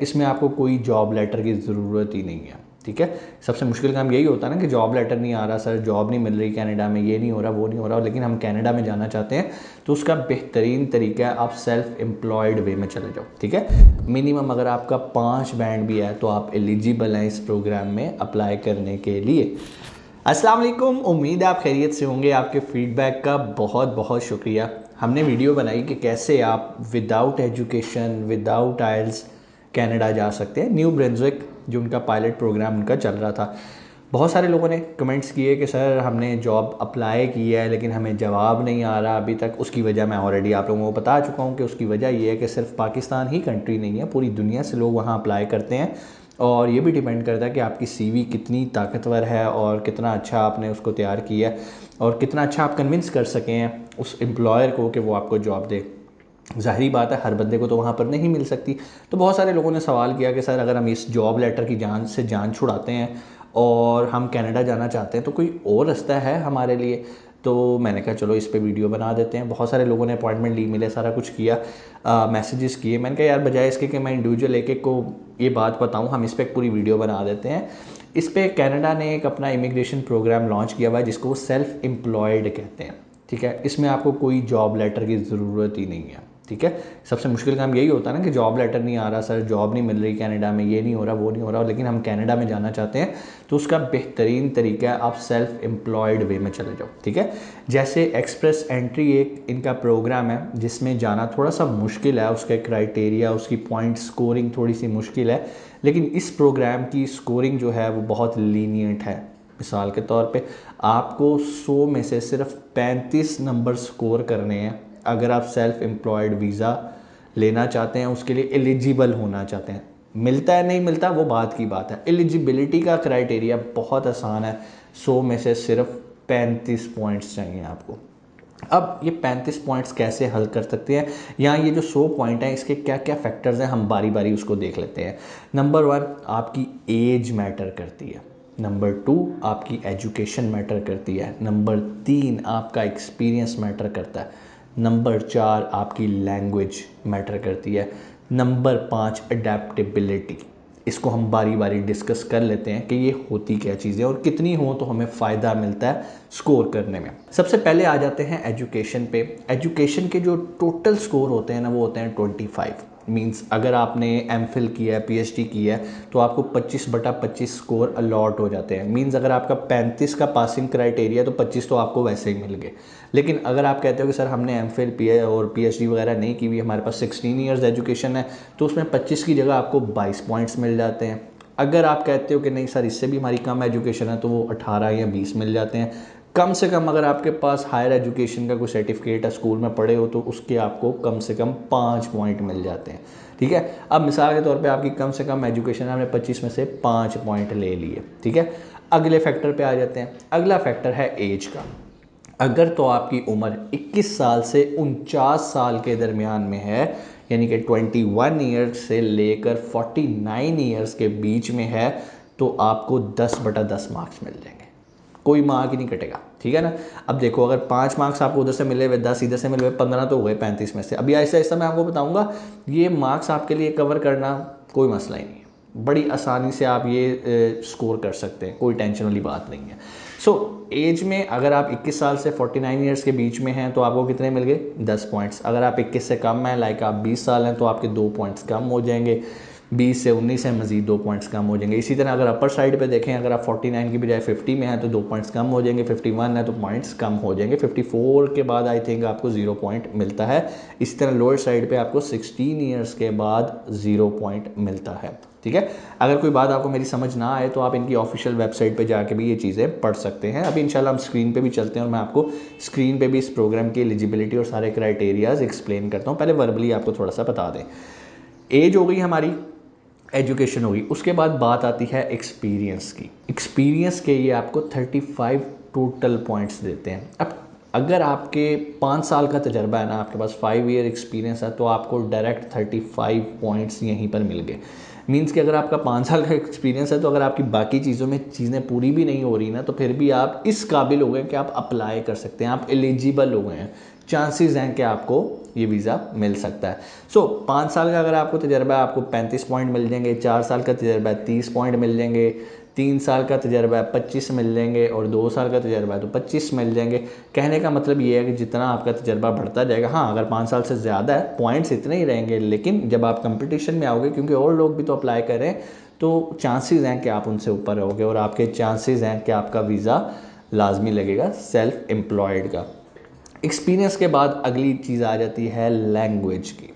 इसमें आपको कोई जॉब लेटर की ज़रूरत ही नहीं है। ठीक है, सबसे मुश्किल काम यही होता है ना कि जॉब लेटर नहीं आ रहा सर, जॉब नहीं मिल रही कनाडा में, ये नहीं हो रहा, वो नहीं हो रहा, लेकिन हम कनाडा में जाना चाहते हैं। तो उसका बेहतरीन तरीका है आप सेल्फ एम्प्लॉयड वे में चले जाओ। ठीक है, मिनिमम अगर आपका 5 बैंड भी है तो आप एलिजिबल हैं इस प्रोग्राम में अप्लाई करने के लिए। अस्सलाम वालेकुम, उम्मीद है आप खैरियत से होंगे। आपके फीडबैक का बहुत बहुत शुक्रिया। हमने वीडियो बनाई कि कैसे आप विदाउट एजुकेशन, विदाउट आइल्स कनाडा जा सकते हैं। न्यू ब्रंसविक जो उनका पायलट प्रोग्राम उनका चल रहा था, बहुत सारे लोगों ने कमेंट्स किए कि सर हमने जॉब अप्लाई की है लेकिन हमें जवाब नहीं आ रहा अभी तक। उसकी वजह मैं ऑलरेडी आप लोगों को बता चुका हूँ कि उसकी वजह ये है कि सिर्फ पाकिस्तान ही कंट्री नहीं है, पूरी दुनिया से लोग वहाँ अप्लाई करते हैं। और ये भी डिपेंड करता है कि आपकी सीवी कितनी ताकतवर है और कितना अच्छा आपने उसको तैयार किया है और कितना अच्छा आप कन्विंस कर सकें हैं उस एम्प्लॉयर को कि वो आपको जॉब दे। ज़ाहिरी बात है हर बंदे को तो वहाँ पर नहीं मिल सकती। तो बहुत सारे लोगों ने सवाल किया कि सर अगर हम इस जॉब लेटर की जान से जान छुड़ाते हैं और हम कनाडा जाना चाहते हैं तो कोई और रास्ता है हमारे लिए। तो मैंने कहा चलो इस पे वीडियो बना देते हैं। बहुत सारे लोगों ने अपॉइंटमेंट ली, मिले, सारा कुछ किया, मैसेजेस किए। मैंने कहा यार बजाय इसके कि मैं इंडिविजुअल एक को ये बात बताऊँ, हम इस पर एक पूरी वीडियो बना देते हैं। इस पर कनाडा ने एक अपना इमिग्रेशन प्रोग्राम लॉन्च किया हुआ है जिसको वो सेल्फ एम्प्लॉयड कहते हैं। ठीक है, इसमें आपको कोई जॉब लेटर की ज़रूरत ही नहीं है। ठीक है, सबसे मुश्किल काम यही होता है ना कि जॉब लेटर नहीं आ रहा सर, जॉब नहीं मिल रही कनाडा में, ये नहीं हो रहा, वो नहीं हो रहा, लेकिन हम कनाडा में जाना चाहते हैं। तो उसका बेहतरीन तरीका है आप सेल्फ एम्प्लॉयड वे में चले जाओ। ठीक है, जैसे एक्सप्रेस एंट्री एक इनका प्रोग्राम है जिसमें जाना थोड़ा सा मुश्किल है, उसके क्राइटेरिया, उसकी पॉइंट स्कोरिंग थोड़ी सी मुश्किल है, लेकिन इस प्रोग्राम की स्कोरिंग जो है वो बहुत लीनियंट है। मिसाल के तौर पे आपको 100 में से सिर्फ 35 नंबर स्कोर करने हैं अगर आप सेल्फ एम्प्लॉयड वीज़ा लेना चाहते हैं, उसके लिए एलिजिबल होना चाहते हैं। मिलता है नहीं मिलता वो बात की बात है। एलिजिबिलिटी का क्राइटेरिया बहुत आसान है, 100 में से सिर्फ 35 पॉइंट्स चाहिए आपको। अब ये 35 पॉइंट्स कैसे हल कर सकते हैं, यहाँ ये जो 100 पॉइंट हैं इसके क्या क्या फैक्टर्स हैं, हम बारी बारी उसको देख लेते हैं। नंबर 1 आपकी एज मैटर करती है। नंबर 2 आपकी एजुकेशन मैटर करती है। नंबर 3 आपका एक्सपीरियंस मैटर करता है। नंबर 4 आपकी लैंग्वेज मैटर करती है। Number 5 adaptability. इसको हम बारी बारी डिस्कस कर लेते हैं कि ये होती क्या चीज़ें और कितनी हो तो हमें फ़ायदा मिलता है स्कोर करने में। सबसे पहले आ जाते हैं एजुकेशन पे। एजुकेशन के जो टोटल स्कोर होते हैं ना वो होते हैं 25। मींस अगर आपने एमफिल किया है, पीएचडी किया है तो आपको 25/25 स्कोर अलॉट हो जाते हैं। मींस अगर आपका 35 का पासिंग क्राइटेरिया तो 25 तो आपको वैसे ही मिल गए। लेकिन अगर आप कहते हो कि सर हमने एमफिल और पीएचडी वगैरह नहीं की हुई, हमारे पास 16 ईयर्स एजुकेशन है, तो उसमें 25 की जगह आपको 22 पॉइंट्स मिल जाते हैं। अगर आप कहते हो कि नहीं सर इससे भी हमारी कम एजुकेशन है तो वो 18 या 20 मिल जाते हैं। कम से कम अगर आपके पास हायर एजुकेशन का कोई सर्टिफिकेट है, स्कूल में पढ़े हो, तो उसके आपको कम से कम 5 पॉइंट मिल जाते हैं। ठीक है, अब मिसाल के तौर पे आपकी कम से कम एजुकेशन है, आपने 25 में से 5 पॉइंट ले लिए। ठीक है, अगले फैक्टर पे आ जाते हैं। अगला फैक्टर है एज का। अगर तो आपकी उम्र 21 साल से 49 साल के दरमियान में है, यानी कि 21 ईयर्स से लेकर 49 ईयर्स के बीच में है, तो आपको 10/10 मार्क्स मिल जाएंगे, कोई मार्क ही नहीं कटेगा। ठीक है ना। अब देखो अगर 5 मार्क्स आपको उधर से मिले हुए, 10 इधर से मिले हुए, 15 तो हो गए 35 में से। अभी ऐसा ऐसा मैं आपको बताऊंगा, ये मार्क्स आपके लिए कवर करना कोई मसला ही नहीं है, बड़ी आसानी से आप ये स्कोर कर सकते हैं, कोई टेंशन वाली बात नहीं है। एज में अगर आप 21 साल से 49 ईयर्स के बीच में हैं तो आपको कितने मिल गए, 10 पॉइंट्स। अगर आप 21 से कम हैं, लाइक आप 20 साल हैं, तो आपके 2 पॉइंट्स कम हो जाएंगे। 20 से 19 है, मजीद 2 पॉइंट्स कम हो जाएंगे। इसी तरह अगर अपर साइड पे देखें, अगर आप 49 की बजाय 50 में हैं तो 2 पॉइंट्स कम हो जाएंगे। 51 है तो पॉइंट्स कम हो जाएंगे। 54 के बाद आई थिंक आपको 0 पॉइंट मिलता है। इसी तरह लोअर साइड पे आपको 16 ईयर्स के बाद 0 पॉइंट मिलता है। ठीक है, अगर कोई बात आपको मेरी समझ ना आए तो आप इनकी ऑफिशियल वेबसाइट पे जाके भी ये चीज़ें पढ़ सकते हैं। अभी इंशाल्लाह हम स्क्रीन पे भी चलते हैं और मैं आपको स्क्रीन पे भी इस प्रोग्राम की एलिजिबिलिटी और सारे क्राइटेरियाज एक्सप्लेन करता हूँ। पहले वर्बली आपको थोड़ा सा बता दें। एज हो गई हमारी, एजुकेशन होगी, उसके बाद बात आती है एक्सपीरियंस की। एक्सपीरियंस के ये आपको 35 टोटल पॉइंट्स देते हैं। अब अगर आपके 5 साल का तजर्बा है ना, आपके पास 5 ईयर एक्सपीरियंस है, तो आपको डायरेक्ट 35 पॉइंट्स यहीं पर मिल गए। मीन्स कि अगर आपका 5 साल का एक्सपीरियंस है, तो अगर आपकी बाकी चीज़ों में चीज़ें पूरी भी नहीं हो रही ना, तो फिर भी आप इस काबिल हो गए कि आप अप्लाई कर सकते हैं, आप एलिजिबल हो गए हैं, चांसेस हैं कि आपको ये वीज़ा मिल सकता है। सो 5 साल का अगर आपको तजर्बा है, आपको 35 पॉइंट मिल जाएंगे, 4 साल का तजर्बा है 30 पॉइंट मिल जाएंगे, 3 साल का तजर्बा है 25 मिल जाएंगे, और 2 साल का तजर्बा है तो 25 मिल जाएंगे। कहने का मतलब ये है कि जितना आपका तजर्बा बढ़ता जाएगा, हाँ अगर 5 साल से ज़्यादा है पॉइंट्स इतने ही रहेंगे, लेकिन जब आप कंपटीशन में आओगे, क्योंकि और लोग भी तो अप्लाई कर रहे हैं, तो चांसेस हैं कि आप उनसे ऊपर रहोगे, और आपके चांसेस हैं कि आपका वीज़ा लाजमी लगेगा सेल्फ एम्प्लॉयड का। एक्सपीरियंस के बाद अगली चीज़ आ जाती है लैंग्वेज की।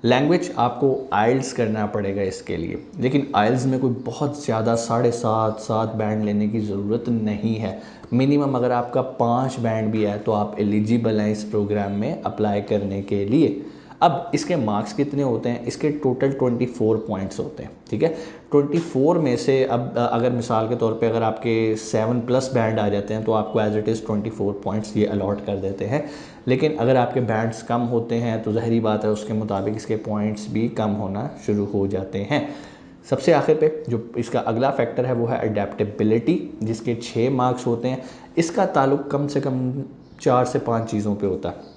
लैंग्वेज आपको आइल्स करना पड़ेगा इसके लिए, लेकिन आइल्स में कोई बहुत ज़्यादा 7.5 बैंड लेने की ज़रूरत नहीं है। मिनिमम अगर आपका 5 बैंड भी है तो आप एलिजिबल हैं इस प्रोग्राम में अप्लाई करने के लिए। अब इसके मार्क्स कितने होते हैं? इसके टोटल 24 पॉइंट्स होते हैं, ठीक है। 24 में से अब अगर मिसाल के तौर पे अगर आपके 7+ बैंड आ जाते हैं, तो आपको एज इट इज़ 24 पॉइंट्स ये अलॉट कर देते हैं। लेकिन अगर आपके बैंड्स कम होते हैं, तो ज़ाहिरी बात है उसके मुताबिक इसके पॉइंट्स भी कम होना शुरू हो जाते हैं। सबसे आखिर पे जो इसका अगला फैक्टर है वो है अडेप्टेबिलिटी, जिसके 6 मार्क्स होते हैं। इसका ताल्लुक कम से कम 4 से 5 चीज़ों पे होता है,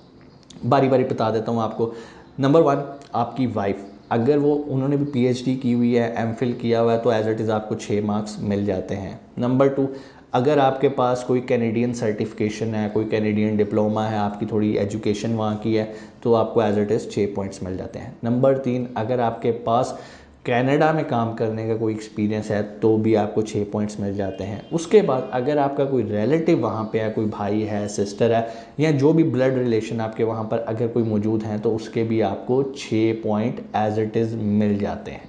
बारी बारी बता देता हूँ आपको। नंबर 1, आपकी वाइफ, अगर वो उन्होंने भी पीएचडी की हुई है, एमफिल किया हुआ है, तो एज इट इज़ आपको 6 मार्क्स मिल जाते हैं। नंबर 2, अगर आपके पास कोई कैनेडियन सर्टिफिकेशन है, कोई कैनेडियन डिप्लोमा है, आपकी थोड़ी एजुकेशन वहाँ की है, तो आपको एज इट इज़ 6 पॉइंट्स मिल जाते हैं। नंबर 3, अगर आपके पास कनाडा में काम करने का कोई एक्सपीरियंस है, तो भी आपको 6 पॉइंट्स मिल जाते हैं। उसके बाद अगर आपका कोई रिलेटिव वहाँ पे है, कोई भाई है, सिस्टर है, या जो भी ब्लड रिलेशन आपके वहाँ पर अगर कोई मौजूद हैं, तो उसके भी आपको 6 पॉइंट एज इट इज़ मिल जाते हैं।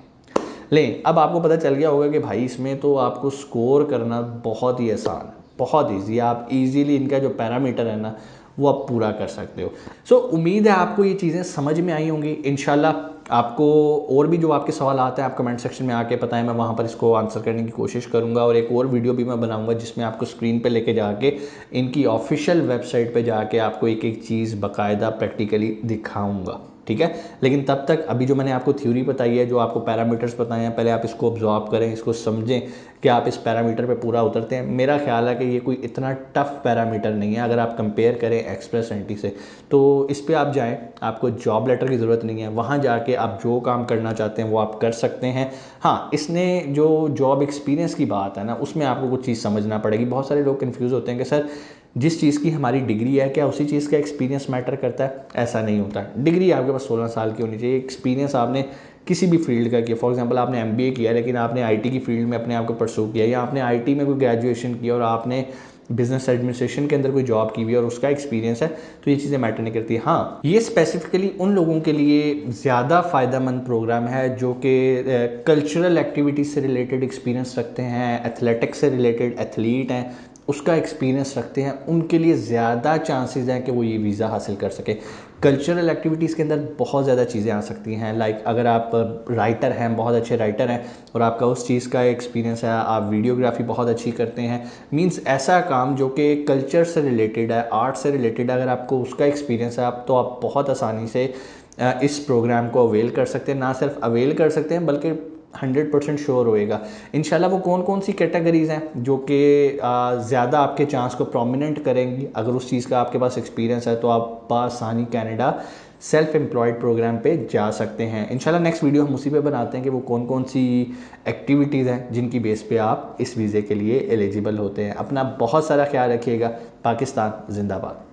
लेकिन अब आपको पता चल गया होगा कि भाई इसमें तो आपको स्कोर करना बहुत ही आसान है, बहुत ईजी। आप इजीली इनका जो पैरामीटर है ना, वो आप पूरा कर सकते हो। सो उम्मीद है आपको ये चीज़ें समझ में आई होंगी। इंशाल्लाह आपको और भी जो आपके सवाल आते हैं आप कमेंट सेक्शन में आके बताएं, मैं वहाँ पर इसको आंसर करने की कोशिश करूँगा। और एक और वीडियो भी मैं बनाऊँगा जिसमें आपको स्क्रीन पे लेके जाके इनकी ऑफिशियल वेबसाइट पे जाके आपको एक एक चीज़ बाकायदा प्रैक्टिकली दिखाऊँगा, ठीक है। लेकिन तब तक अभी जो मैंने आपको थ्योरी बताई है, जो आपको पैरामीटर्स बताए हैं, पहले आप इसको ऑब्जॉर्व करें, इसको समझें कि आप इस पैरामीटर पे पूरा उतरते हैं। मेरा ख्याल है कि ये कोई इतना टफ पैरामीटर नहीं है अगर आप कंपेयर करें एक्सप्रेस एंटी से। तो इस पे आप जाएं, आपको जॉब लेटर की ज़रूरत नहीं है, वहाँ जाके आप जो काम करना चाहते हैं वो आप कर सकते हैं। हाँ, इसने जो जॉब एक्सपीरियंस की बात है ना, उसमें आपको कुछ चीज़ समझना पड़ेगी। बहुत सारे लोग कन्फ्यूज़ होते हैं कि सर जिस चीज़ की हमारी डिग्री है, क्या उसी चीज़ का एक्सपीरियंस मैटर करता है? ऐसा नहीं होता। डिग्री आपके पास 16 साल की होनी चाहिए, एक्सपीरियंस आपने किसी भी फील्ड का किया। फॉर एग्जांपल आपने एमबीए किया, लेकिन आपने आईटी की फील्ड में अपने आप को परसू किया, या आपने आईटी में कोई ग्रेजुएशन किया और आपने बिजनेस एडमिनिस्ट्रेशन के अंदर कोई जॉब की हुई है और उसका एक्सपीरियंस है, तो ये चीज़ें मैटर नहीं करती। हाँ, ये स्पेसिफिकली उन लोगों के लिए ज़्यादा फ़ायदेमंद प्रोग्राम है जो कि कल्चरल एक्टिविटीज़ से रिलेटेड एक्सपीरियंस रखते हैं, एथलेटिक्स से रिलेटेड एथलीट हैं, उसका एक्सपीरियंस रखते हैं। उनके लिए ज़्यादा चांसेस हैं कि वो ये वीज़ा हासिल कर सके। कल्चरल एक्टिविटीज़ के अंदर बहुत ज़्यादा चीज़ें आ सकती हैं, लाइक अगर आप राइटर हैं, बहुत अच्छे राइटर हैं, और आपका उस चीज़ का एक्सपीरियंस है, आप वीडियोग्राफी बहुत अच्छी करते हैं, मींस ऐसा काम जो कि कल्चर से रिलेटेड है, आर्ट से रिलेटेड, अगर आपको उसका एक्सपीरियंस है, आप तो आप बहुत आसानी से इस प्रोग्राम को अवेल कर सकते हैं। ना सिर्फ अवेल कर सकते हैं, बल्कि 100% श्योर होएगा। इंशाल्लाह वो कौन कौन सी कैटेगरीज़ हैं जो कि ज़्यादा आपके चांस को प्रोमिनेंट करेंगी, अगर उस चीज़ का आपके पास एक्सपीरियंस है, तो आप बासानी कनाडा सेल्फ एम्प्लॉयड प्रोग्राम पे जा सकते हैं। इंशाल्लाह नेक्स्ट वीडियो हम उसी पे बनाते हैं कि वो कौन कौन सी एक्टिविटीज़ हैं जिनकी बेस पे आप इस वीज़े के लिए एलिजिबल होते हैं। अपना बहुत सारा ख्याल रखिएगा। पाकिस्तान जिंदाबाद।